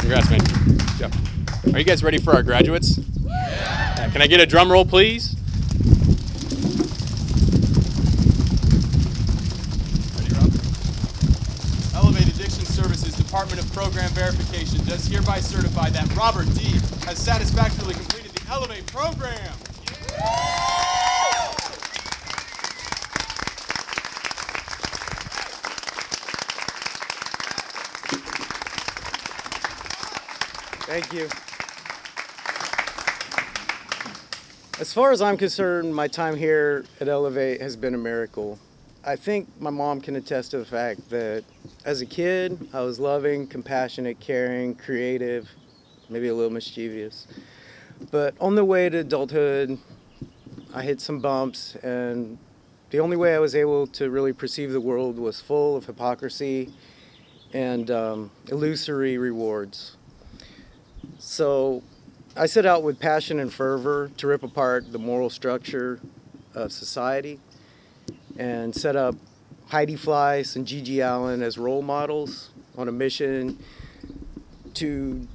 Congrats, man. Good job. Are you guys ready for our graduates? Yeah. Can I get a drum roll, please? Ready, Rob? Elevate Addiction Services Department of Program Verification does hereby certify that Robert D. has satisfactorily completed the Elevate program. Thank you. As far as I'm concerned, my time here at Elevate has been a miracle. I think my mom can attest to the fact that as a kid, I was loving, compassionate, caring, creative, maybe a little mischievous. But on the way to adulthood, I hit some bumps, and the only way I was able to really perceive the world was full of hypocrisy and illusory rewards. So I set out with passion and fervor to rip apart the moral structure of society and set up Heidi Fleiss and Gigi Allen as role models on a mission to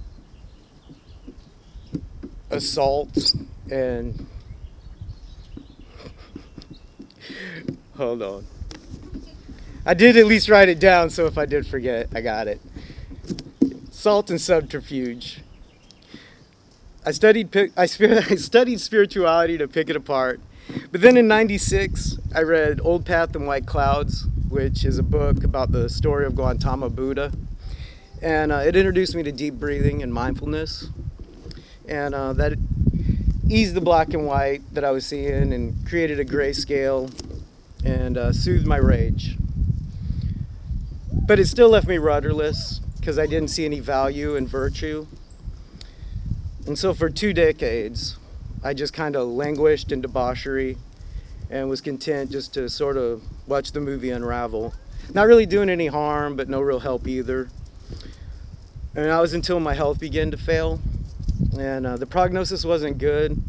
assault and hold on. I did at least write it down, so if I did forget, I got it. Assault and subterfuge. I studied spirituality to pick it apart. But then in '96, I read Old Path and White Clouds, which is a book about the story of Gautama Buddha. And it introduced me to deep breathing and mindfulness. And that eased the black and white that I was seeing and created a grayscale and soothed my rage. But it still left me rudderless because I didn't see any value in virtue. And so for 2 decades, I just kind of languished in debauchery and was content just to sort of watch the movie unravel. Not really doing any harm, but no real help either. And that was until my health began to fail. And the prognosis wasn't good.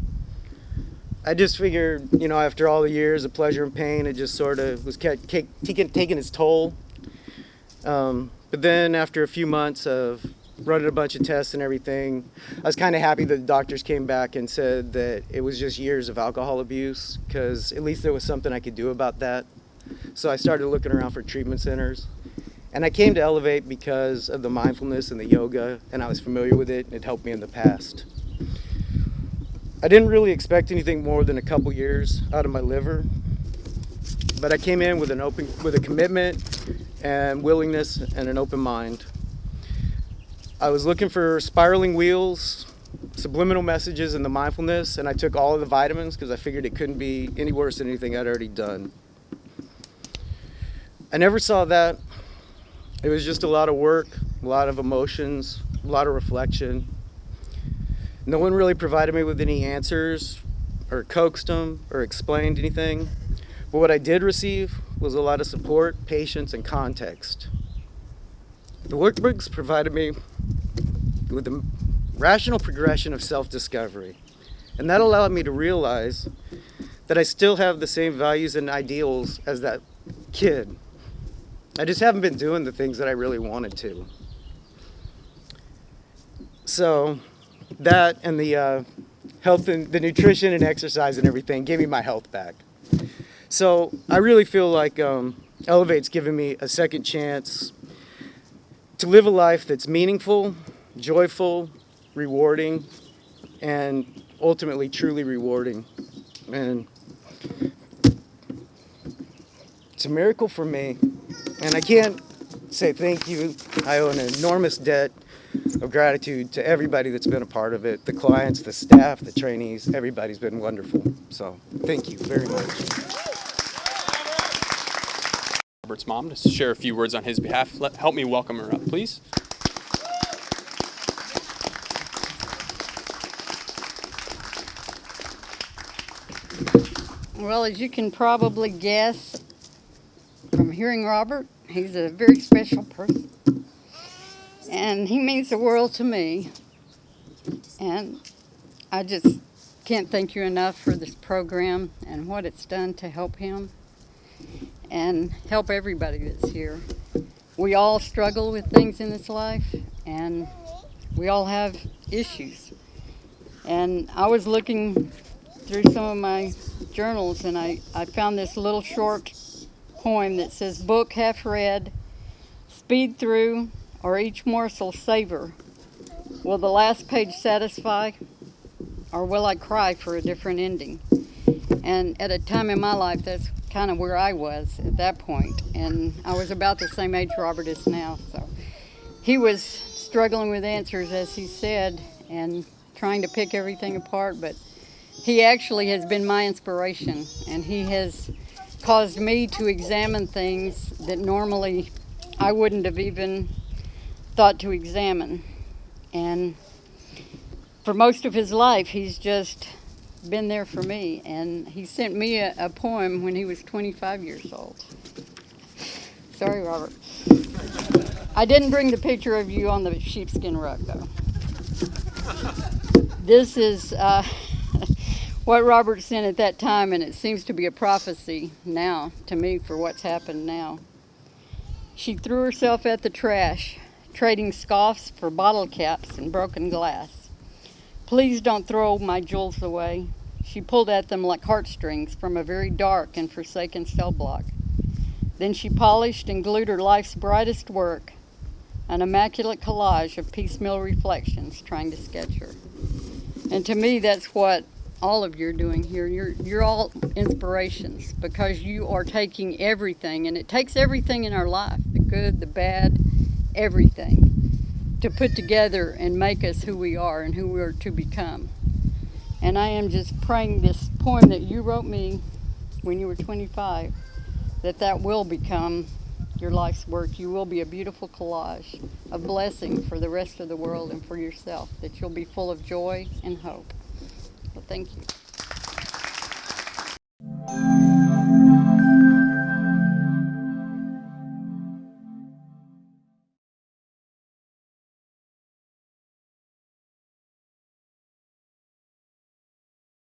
I just figured, after all the years of pleasure and pain, it just sort of was taking its toll. But then after a few months of running a bunch of tests and everything, I was kind of happy that the doctors came back and said that it was just years of alcohol abuse, because at least there was something I could do about that. So I started looking around for treatment centers. And I came to Elevate because of the mindfulness and the yoga, and I was familiar with it, and it helped me in the past. I didn't really expect anything more than a couple years out of my liver, but I came in with a commitment and willingness and an open mind. I was looking for spiraling wheels, subliminal messages, and the mindfulness, and I took all of the vitamins because I figured it couldn't be any worse than anything I'd already done. I never saw that. It was just a lot of work, a lot of emotions, a lot of reflection. No one really provided me with any answers or coaxed them or explained anything. But what I did receive was a lot of support, patience, and context. The workbooks provided me with a rational progression of self-discovery. And that allowed me to realize that I still have the same values and ideals as that kid. I just haven't been doing the things that I really wanted to. So that and the health and the nutrition and exercise and everything gave me my health back. So I really feel like Elevate's given me a second chance to live a life that's meaningful, joyful, rewarding, and ultimately truly rewarding. And it's a miracle for me. And I can't say thank you. I owe an enormous debt of gratitude to everybody that's been a part of it, the clients, the staff, the trainees. Everybody's been wonderful. So thank you very much. Robert's mom to share a few words on his behalf. Help me welcome her up, please. Well, as you can probably guess from hearing Robert, he's a very special person. And he means the world to me. And I just can't thank you enough for this program and what it's done to help him and help everybody that's here. We all struggle with things in this life, and We all have issues. And I was looking through some of my journals, and I found this little short poem that says, "Book half read, speed through, or each morsel savor. Will the last page satisfy, or will I cry for a different ending?" And at a time in my life, that's kind of where I was at that point. And I was about the same age Robert is now. So he was struggling with answers, as he said, and trying to pick everything apart. But he actually has been my inspiration, and he has caused me to examine things that normally I wouldn't have even thought to examine. And for most of his life, he's just been there for me. And he sent me a poem when he was 25 years old. Sorry, Robert. I didn't bring the picture of you on the sheepskin rug, though. This is what Robert sent at that time, and it seems to be a prophecy now to me for what's happened now. She threw herself at the trash, trading scoffs for bottle caps and broken glass. Please don't throw my jewels away. She pulled at them like heartstrings from a very dark and forsaken cell block. Then she polished and glued her life's brightest work, an immaculate collage of piecemeal reflections trying to sketch her. And to me, that's what all of you are doing here. You're all inspirations, because you are taking everything, and it takes everything in our life, the good, the bad, everything, to put together and make us who we are and who we are to become. And I am just praying this poem that you wrote me when you were 25, that will become your life's work. You will be a beautiful collage, a blessing for the rest of the world and for yourself, that you'll be full of joy and hope. Well, thank you.